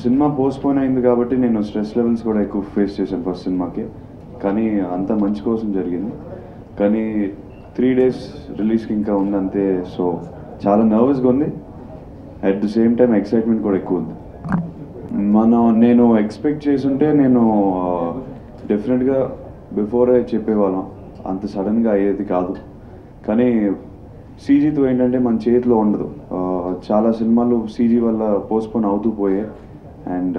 Cinema postpone అయింది కాబట్టి నేను స్ట్రెస్ లెవెల్స్ కూడా ఎక్కువ ఫేస్ చేశాను ఫస్ట్ సినిమాకి. కానీ అంతా మంచి కోసం జరిగింది. కానీ 3 days రిలీజ్కి ఇంకా ఉంది అంతే. సో చాలా నర్వస్గా ఉంది. At the same time excitement కూడా ఎక్కువ ఉంది. నేను ఎక్స్పెక్ట్ చేసుంటే నేను డెఫినెట్గా బిఫోరే చెప్పేవాళ్ళం, అంత సడన్గా అయ్యేది కాదు. కానీ సీజీతో ఏంటంటే మన చేతిలో ఉండదు. చాలా సినిమాలు సీజీ వల్ల పోస్ట్పోన్ అవుతూ పోయాయి. అండ్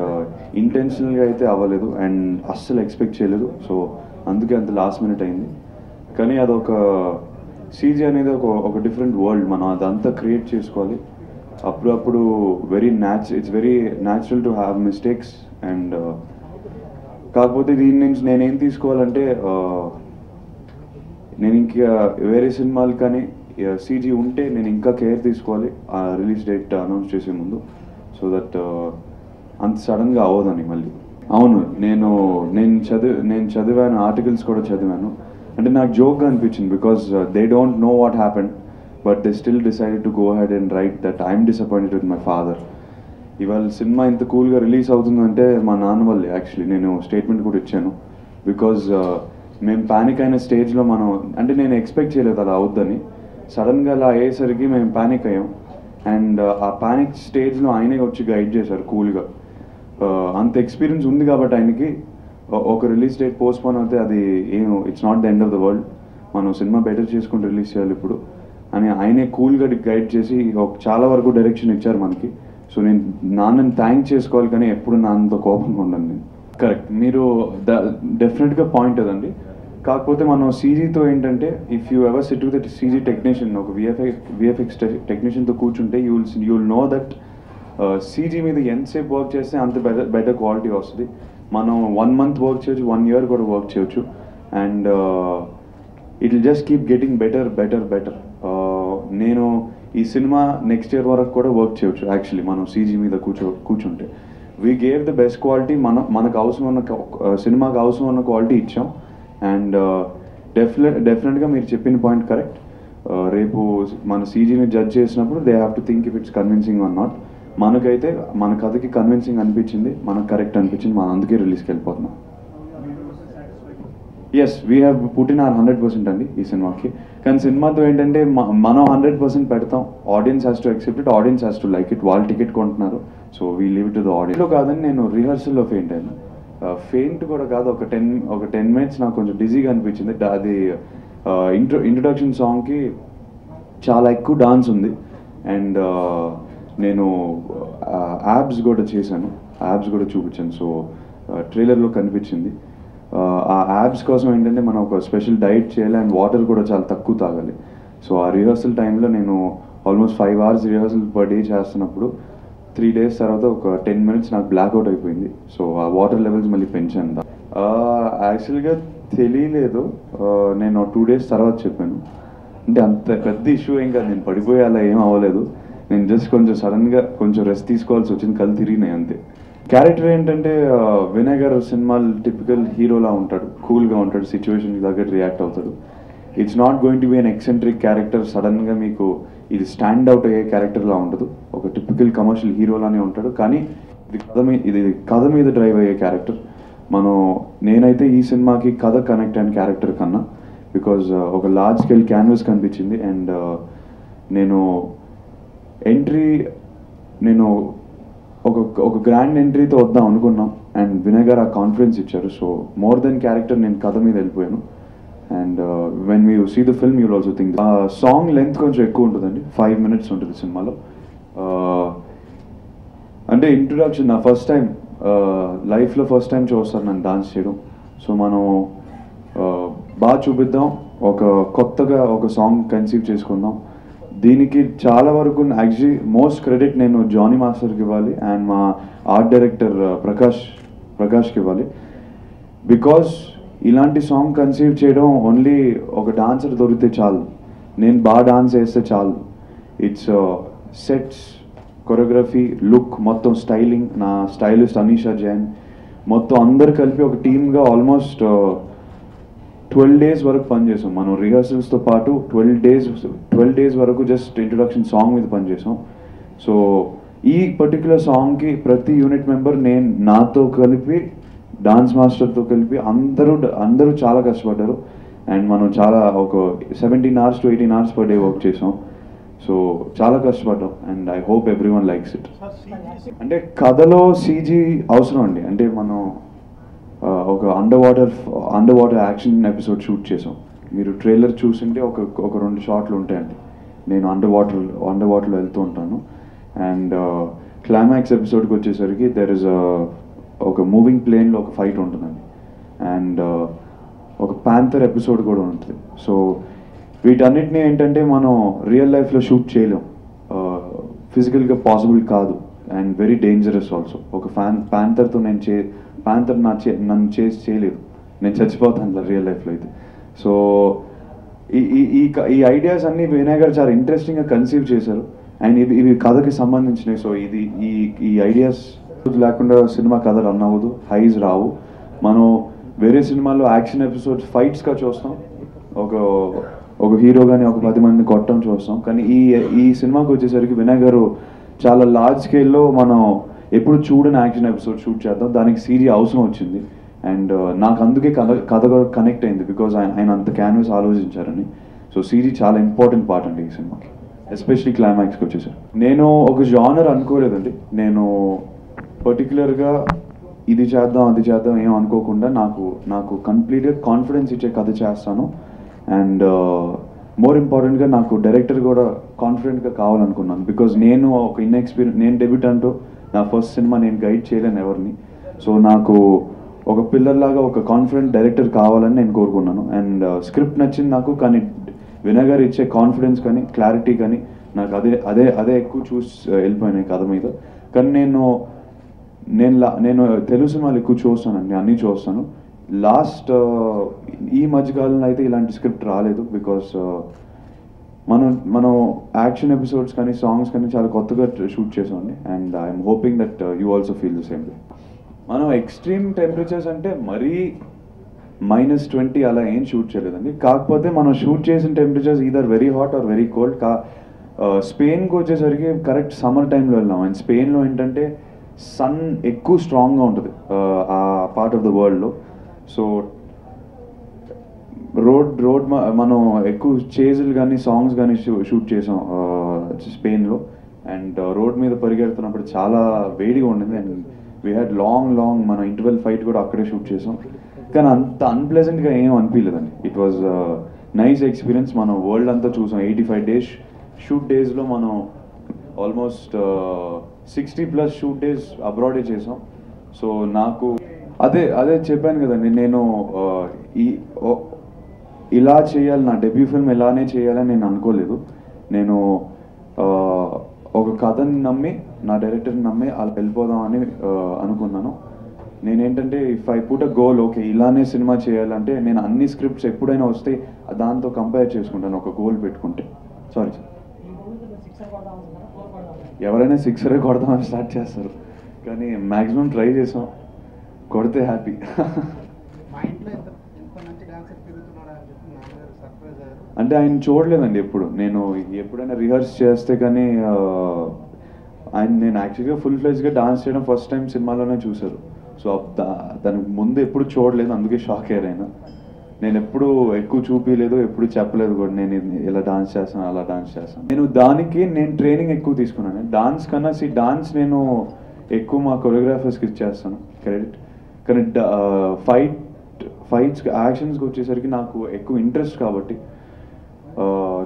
ఇంటెన్షనల్గా అయితే అవ్వలేదు అండ్ అస్సలు ఎక్స్పెక్ట్ చేయలేదు. సో అందుకే అంత లాస్ట్ మినిట్ అయింది. కానీ అదొక సీజీ అనేది ఒక డిఫరెంట్ వరల్డ్. మనం అదంతా క్రియేట్ చేసుకోవాలి. అప్పుడప్పుడు it's very natural to have mistakes. And కాకపోతే దీని నుంచి నేనేం తీసుకోవాలంటే, నేను ఇంకా వేరే సినిమాలు కానీ సీజీ ఉంటే నేను ఇంకా కేర్ తీసుకోవాలి ఆ రిలీజ్ డేట్ అనౌన్స్ చేసే ముందు. సో దట్ అంత సడన్గా అవ్వదని మళ్ళీ. అవును, నేను చదివాను, ఆర్టికల్స్ కూడా చదివాను. అంటే నాకు జోక్గా అనిపించింది. Because they don't know what happened, but they still decided to go head and right that I'm disappointed with my father. ఇవాళ సినిమా ఇంత కూల్గా రిలీజ్ అవుతుందంటే మా నాన్న వల్లే. యాక్చువల్లీ నేను స్టేట్మెంట్ కూడా ఇచ్చాను. బికాజ్ మేము ప్యానిక్ అయిన స్టేజ్లో అంటే నేను ఎక్స్పెక్ట్ చేయలేదు అలా అవుద్దని. సడన్గా అలా అయ్యేసరికి మేము ప్యానిక్ అయ్యాం. అండ్ ఆ ప్యానిక్ స్టేజ్లో ఆయనే వచ్చి గైడ్ చేశారు కూల్గా. అంత ఎక్స్పీరియన్స్ ఉంది కాబట్టి ఆయనకి ఒక రిలీజ్ డేట్ పోస్ట్పోన్ అయితే అది it's not the end of the world, మనం సినిమా బెటర్ చేసుకుని రిలీజ్ చేయాలి ఇప్పుడు అని ఆయనే కూల్గా గైడ్ చేసి చాలా వరకు డైరెక్షన్ ఇచ్చారు మనకి. సో నేను నాన్నని థ్యాంక్ చేసుకోవాలి, కానీ ఎప్పుడు నాన్నతో కోపంగా ఉండను నేను. కరెక్ట్, మీరు డెఫినెట్గా పాయింట్ అదండి. కాకపోతే మనం సీజీతో ఏంటంటే, if you ever SIT with CG technician, ఒక విఎఫ్ఎక్స్ టెక్నీషియన్తో కూర్చుంటే you will know that CG మీద ఎంతసేపు వర్క్ చేస్తే అంత బెటర్ క్వాలిటీ వస్తుంది. మనం 1 month వర్క్ చేయొచ్చు, 1 year కూడా వర్క్ చేయొచ్చు. And it will just keep getting better. నేను ఈ సినిమా నెక్స్ట్ ఇయర్ వరకు కూడా వర్క్ చేయొచ్చు యాక్చువల్లీ మనం సీజీ మీద కూర్చుంటే. We gave the best quality. మనకు అవసరం ఉన్న సినిమాకి అవసరం ఉన్న క్వాలిటీ ఇచ్చాం. అండ్ డెఫినెట్గా మీరు చెప్పిన పాయింట్ కరెక్ట్. రేపు మన సీజీని జడ్జ్ చేసినప్పుడు they have to think if it's convincing or not. మనకైతే మన కథకి కన్విన్సింగ్ అనిపించింది, మనకు కరెక్ట్ అనిపించింది, మనం అందుకే రిలీజ్కి వెళ్ళిపోతున్నాం. Yes, we have put in our 100% అండి ఈ సినిమాకి. కానీ సినిమాతో ఏంటంటే మనం 100% పెడతాం. Audience has to accept it, audience has to like it. వాళ్ళు టికెట్ కొంటున్నారు, so we leave it to the audience. కాదని నేను రిహర్సల్లో ఫెయింట్ అయ్యాను. ఫెయింట్ కూడా కాదు, ఒక 10 minutes నాకు కొంచెం డిజీగా అనిపించింది. అది ఇంట్రొడక్షన్ సాంగ్కి చాలా ఎక్కువ డాన్స్ ఉంది. అండ్ నేను యాబ్స్ కూడా చేశాను, యాబ్స్ కూడా చూపించాను. సో ట్రైలర్లో కనిపించింది. ఆ యాబ్స్ కోసం ఏంటంటే మనం ఒక స్పెషల్ డైట్ చేయాలి అండ్ వాటర్ కూడా చాలా తక్కువ తాగాలి. సో ఆ రిహర్సల్ టైంలో నేను almost 5 hours rehearsal per day చేస్తున్నప్పుడు 3 days తర్వాత ఒక 10 minutes నాకు బ్లాక్అవుట్ అయిపోయింది. సో ఆ వాటర్ లెవెల్స్ మళ్ళీ పెంచాను. యాక్చువల్గా తెలియలేదు, నేను 2 days తర్వాత చెప్పాను. అంటే అంత పెద్ద ఇష్యూ ఏం కాదు, నేను పడిపోయి అలా ఏం అవ్వలేదు. నేను జస్ట్ కొంచెం సడన్గా కొంచెం రెస్ట్ తీసుకోవాల్సి వచ్చింది, కళ్ళు తిరిగినాయి అంతే. క్యారెక్టర్ ఏంటంటే వినయ్ సినిమాలు టిపికల్ హీరోలా ఉంటాడు, కూల్గా ఉంటాడు, సిచ్యువేషన్కి తగ్గట్టు రియాక్ట్ అవుతాడు. It's not going to be an eccentric character. సడన్గా మీకు ఇది స్టాండ్ అవుట్ అయ్యే క్యారెక్టర్లా ఉండదు, ఒక టిపికల్ కమర్షియల్ హీరోలానే ఉంటాడు. కానీ ఇది కథ మీద డ్రైవ్ అయ్యే క్యారెక్టర్. నేనైతే ఈ సినిమాకి కథ కనెక్ట్ అయిన క్యారెక్టర్ కన్నా, బికాజ్ ఒక లార్జ్ స్కేల్ క్యాన్వస్ కనిపించింది. అండ్ నేను ఒక గ్రాండ్ ఎంట్రీతో వద్దాం అనుకున్నాం. అండ్ వినయ్ గారు ఆ కాన్ఫిడెన్స్ ఇచ్చారు. సో మోర్ దెన్ క్యారెక్టర్ నేను కథ మీద వెళ్ళిపోయాను. And when you see the film you will also think. Song length కొంచెం ఎక్కువ ఉంటుందండి, 5 minutes ఉంటుంది సినిమాలో. అంటే ఇంట్రొడక్షన్ నా ఫస్ట్ టైం లైఫ్లో ఫస్ట్ టైం చూస్తాను నన్ను డాన్స్ చేయడం. సో మనం బాగా చూపిద్దాం, కొత్తగా ఒక సాంగ్ కన్సీవ్ చేసుకుందాం. దీనికి చాలా వరకు యాక్చువల్లీ మోస్ట్ క్రెడిట్ నేను జానీ మాస్టర్కి ఇవ్వాలి అండ్ మా ఆర్ట్ డైరెక్టర్ ప్రకాష్కి ఇవ్వాలి. బికాజ్ ఇలాంటి సాంగ్ కన్సీవ్ చేయడం ఓన్లీ ఒక డాన్సర్ దొరికితే చాలు, నేను బాగా డాన్స్ వేస్తే చాలు. ఇట్స్ సెట్స్, కొరియోగ్రఫీ, లుక్, మొత్తం స్టైలింగ్, నా స్టైలిస్ట్ అనీషా జైన్, మొత్తం అందరు కలిపి ఒక టీమ్గా ఆల్మోస్ట్ 12 days వరకు పనిచేసాం మనం రిహర్సల్స్తో పాటు 12 days వరకు జస్ట్ ఇంట్రొడక్షన్ సాంగ్ మీద పనిచేసాం. సో ఈ పర్టిక్యులర్ సాంగ్కి ప్రతి యూనిట్ మెంబర్ నేను నాతో కలిపి డాన్స్ మాస్టర్తో కలిపి అందరూ చాలా కష్టపడ్డారు. అండ్ మనం చాలా ఒక 17 hours to 18 hours per day work చేసాం. సో చాలా కష్టపడ్డాం and I hope everyone likes it. అంటే కథలో సీజీ అవసరం అండి. అంటే మనం ఒక under water action episode shoot చేసాం. మీరు ట్రైలర్ చూసింటే ఒక 2 షాట్లు ఉంటాయండి. నేను అండర్ వాటర్లో వెళ్తూ ఉంటాను. అండ్ క్లైమాక్స్ ఎపిసోడ్కి వచ్చేసరికి దెర్ ఇస్ ఒక మూవింగ్ ప్లేన్లో ఒక ఫైట్ ఉంటుందండి. అండ్ ఒక ప్యాంథర్ ఎపిసోడ్ కూడా ఉంటుంది. సో వీటన్నిటిని ఏంటంటే మనం రియల్ లైఫ్లో షూట్ చేయలేం, ఫిజికల్గా పాసిబుల్ కాదు అండ్ వెరీ డేంజరస్ ఆల్సో. ఒక ప్యాంథర్తో ప్యాంథర్ నన్ను చేయలేదు, నేను చచ్చిపోతాను రియల్ లైఫ్లో అయితే. సో ఈ ఐడియాస్ అన్ని వినయ్ గారు చాలా ఇంట్రెస్టింగ్గా కన్సీవ్ చేశారు అండ్ ఇవి కథకి సంబంధించినవి. సో ఈ ఐడియాస్ లేకుండా సినిమా కథ రన్ అవ్వదు, హైస్ రావు. మనం వేరే సినిమాల్లో యాక్షన్ ఎపిసోడ్స్ ఫైట్స్గా చూస్తాం, ఒక హీరో కానీ ఒక 10 మంది కొట్టడం చూస్తాం. కానీ ఈ సినిమాకి వచ్చేసరికి వినయ్ గారు చాలా లార్జ్ స్కేల్లో మనం ఎప్పుడు చూడని యాక్షన్ ఎపిసోడ్ షూట్ చేద్దాం, దానికి సీజీ అవసరం వచ్చింది. అండ్ నాకు అందుకే కథ కూడా కనెక్ట్ అయింది, బికాజ్ ఆయన అంత క్యాన్వాస్ ఆలోచించారని. సో సీజీ చాలా ఇంపార్టెంట్ పార్ట్ అండి ఈ సినిమాకి, ఎస్పెషలీ క్లైమాక్స్కి వచ్చేసరికి. నేను ఒక జానర్ అనుకోలేదండి. నేను పర్టికులర్గా ఇది చేద్దాం అది చేద్దాం ఏం అనుకోకుండా నాకు కంప్లీట్గా కాన్ఫిడెన్స్ ఇచ్చే కథ చేస్తాను. అండ్ మోర్ ఇంపార్టెంట్గా నాకు డైరెక్టర్ కూడా కాన్ఫిడెంట్గా కావాలనుకున్నాను, బికాజ్ నేను ఒక నేను డెబ్యూటెంట్, నా ఫస్ట్ సినిమా, నేను గైడ్ చేయలేను ఎవరిని. సో నాకు ఒక పిల్లర్లాగా ఒక కాన్ఫిడెంట్ డైరెక్టర్ కావాలని నేను కోరుకున్నాను. అండ్ స్క్రిప్ట్ నచ్చింది నాకు, కానీ వినయ్ గారు ఇచ్చే కాన్ఫిడెన్స్ కానీ క్లారిటీ కానీ నాకు అదే ఎక్కువ వెళ్ళిపోయినాయి కథ మీద. కానీ నేను తెలుగు సినిమాలు ఎక్కువ చూస్తానండి, అన్నీ చూస్తాను. ఈ మధ్యకాలంలో అయితే ఇలాంటి స్క్రిప్ట్ రాలేదు, బికాస్ మనం యాక్షన్ ఎపిసోడ్స్ కానీ సాంగ్స్ కానీ చాలా కొత్తగా షూట్ చేసామండి. And I'm hoping that you also feel the same way. మనం ఎక్స్ట్రీమ్ టెంపరేచర్స్ అంటే మరీ -20 అలా ఏం షూట్ చేయలేదండి. కాకపోతే మనం షూట్ చేసిన temperatures either very hot or very cold. స్పెయిన్కి వచ్చేసరికి కరెక్ట్ సమ్మర్ టైంలో వెళ్ళాం. అండ్ స్పెయిన్లో ఏంటంటే సన్ ఎక్కువ స్ట్రాంగ్గా ఉంటుంది ఆ పార్ట్ ఆఫ్ ద వరల్డ్లో. సో రోడ్ మనం ఎక్కువ చేజులు కానీ సాంగ్స్ కానీ షూట్ చేసాం స్పెయిన్లో. అండ్ రోడ్ మీద పరిగెడుతున్నప్పుడు చాలా వేడిగా ఉండింది. అండ్ వీ హ్యాడ్ లాంగ్ మన ఇంటర్వెల్ ఫైట్ కూడా అక్కడే షూట్ చేసాం. కానీ అంత అన్ప్లెజెంట్గా ఏం అనిపించలేదండి. It was nice experience. మనం వరల్డ్ అంతా చూసాం. 85 days షూట్ డేస్లో మనం ఆల్మోస్ట్ 60+ షూట్ డేస్ అబ్రాడే చేసాం. సో నాకు అదే చెప్పాను కదండి, నేను ఇలా చేయాలి, నా డెబ్యూ ఫిల్మ్ ఇలానే చేయాలని నేను అనుకోలేదు. నేను ఒక కథని నమ్మి, నా డైరెక్టర్ని నమ్మి అలా వెళ్ళిపోదామని అనుకున్నాను. నేనేంటంటే if I put a goal, okay ఇలానే సినిమా చేయాలంటే నేను అన్ని స్క్రిప్ట్స్ ఎప్పుడైనా వస్తే దాంతో కంపేర్ చేసుకుంటాను ఒక గోల్ పెట్టుకుంటే. సారీ సార్, ఎవరైనా 6 కొడదామని స్టార్ట్ చేస్తారు, కానీ మ్యాక్సిమం ట్రై చేసాం, కొడితే హ్యాపీ. అంటే ఆయన చూడలేదండి ఎప్పుడు. నేను ఎప్పుడైనా రిహర్స్ చేస్తే కానీ నేను యాక్చువల్గా ఫుల్ ఫ్లెజ్గా డాన్స్ చేయడం ఫస్ట్ టైం సినిమాలోనే చూశారు. సో దానికి ముందు ఎప్పుడు చూడలేదు, అందుకే షాక్ అయ్యారు ఆయన. నేను ఎప్పుడు ఎక్కువ చూపించలేదు, ఎప్పుడు చెప్పలేదు కూడా నేను ఇలా డాన్స్ చేస్తాను అలా డాన్స్ చేస్తాను. నేను ట్రైనింగ్ ఎక్కువ తీసుకున్నాను డాన్స్ కన్నా. డాన్స్ నేను ఎక్కువ మా కొరియోగ్రాఫర్స్కి ఇచ్చేస్తాను క్రెడిట్. కానీ ఫైట్స్ యాక్షన్స్కి వచ్చేసరికి నాకు ఎక్కువ ఇంట్రెస్ట్ కాబట్టి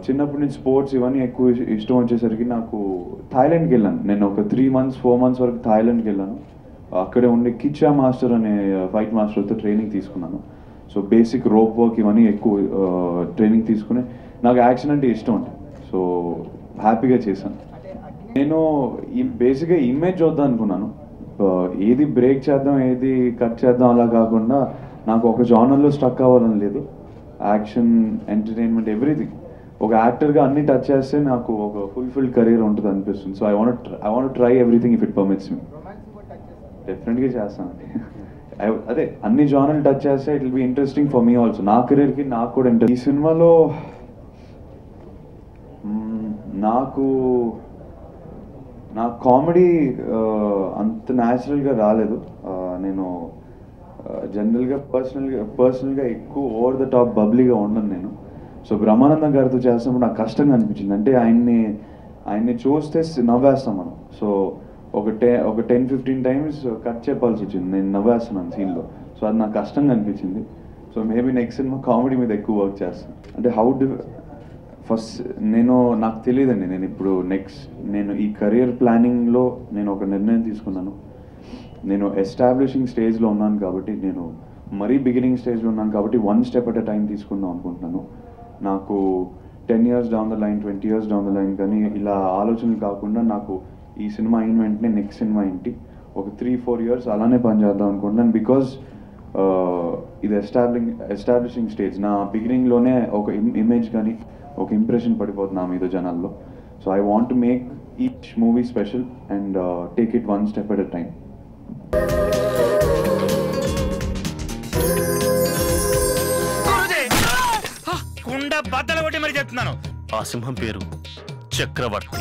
చిన్నప్పటి నుంచి స్పోర్ట్స్ ఇవన్నీ ఎక్కువ ఇష్టం వచ్చేసరికి నాకు థాయిలాండ్కి వెళ్ళాను. నేను ఒక 3 months 4 months వరకు థాయిలాండ్కి వెళ్ళాను. అక్కడే ఉండి కిచ్చా మాస్టర్ అనే ఫైట్ మాస్టర్తో ట్రైనింగ్ తీసుకున్నాను. సో బేసిక్ రోప్ వర్క్ ఇవన్నీ ఎక్కువ ట్రైనింగ్ తీసుకుని నాకు యాక్షన్ అంటే ఇష్టం అండి. సో హ్యాపీగా చేశాను. నేను బేసిక్గా ఇమేజ్ చూద్దాం అనుకున్నాను, ఏది బ్రేక్ చేద్దాం ఏది కట్ చేద్దాం అలా కాకుండా నాకు ఒక జానర్లో స్టక్ అవ్వాలని లేదు. Action, entertainment, everything. ఒక యాక్టర్గా అన్ని టచ్ చేస్తే నాకు ఒక ఫుల్ఫిల్డ్ కెరీర్ ఉంటుంది అనిపిస్తుంది. So I want try everything if it permits me. డెఫినెట్గా చేస్తానండి. అదే అన్ని జానర్లు టచ్ చేస్తే it will be interesting for me also. నా కెరీర్కి నాకు కూడా ఇంట్రెస్ట్. ఈ సినిమాలో నాకు కామెడీ అంత న్యాచురల్గా రాలేదు. నేను జనరల్గా పర్సనల్గా ఎక్కువ ఓవర్ ద టాప్ బబ్లీగా ఉండను నేను. సో బ్రహ్మానందం గారితో చేస్తున్నప్పుడు నాకు కష్టంగా అనిపించింది. అంటే ఆయన్ని చూస్తే నవ్వేస్తాం మనం. సో ఒక 10-15 టైమ్స్ కట్ చెప్పాల్సి వచ్చింది. నేను నవ్వేస్తున్నాను సీన్లో. సో అది నాకు కష్టంగా అనిపించింది. So maybe next cinema comedy మీద ఎక్కువ వర్క్ చేస్తాను. అంటే ఫస్ట్ నాకు తెలియదండి. నేను ఈ కెరియర్ ప్లానింగ్లో నేను ఒక నిర్ణయం తీసుకున్నాను. నేను ఎస్టాబ్లిషింగ్ స్టేజ్లో ఉన్నాను కాబట్టి, నేను మరీ బిగినింగ్ స్టేజ్లో ఉన్నాను కాబట్టి 1 స్టెప్ అట్ ఎ టైం తీసుకుందాం అనుకుంటున్నాను. నాకు 10 years down the line, 20 years down the line కానీ ఇలా ఆలోచనలు కాకుండా నాకు ఈ సినిమా అయిన వెంటనే నెక్స్ట్ సినిమా ఏంటి, ఒక 3-4 years అలానే పనిచేద్దాం అనుకుంటున్నాను. బికాజ్ ఇది ఎస్టాబ్లిషింగ్ స్టేజ్. నా బిగినింగ్లోనే ఒక ఇమేజ్ కానీ ఒక ఇంప్రెషన్ పడిపోతుంది నా మీద జనాల్లో. So I want to make each movie special and take it 1 step at a time. కుండ బద్దలు కొట్టి మరి చెప్తున్నాను. ఆ సింహం పేరు చక్రవర్తి.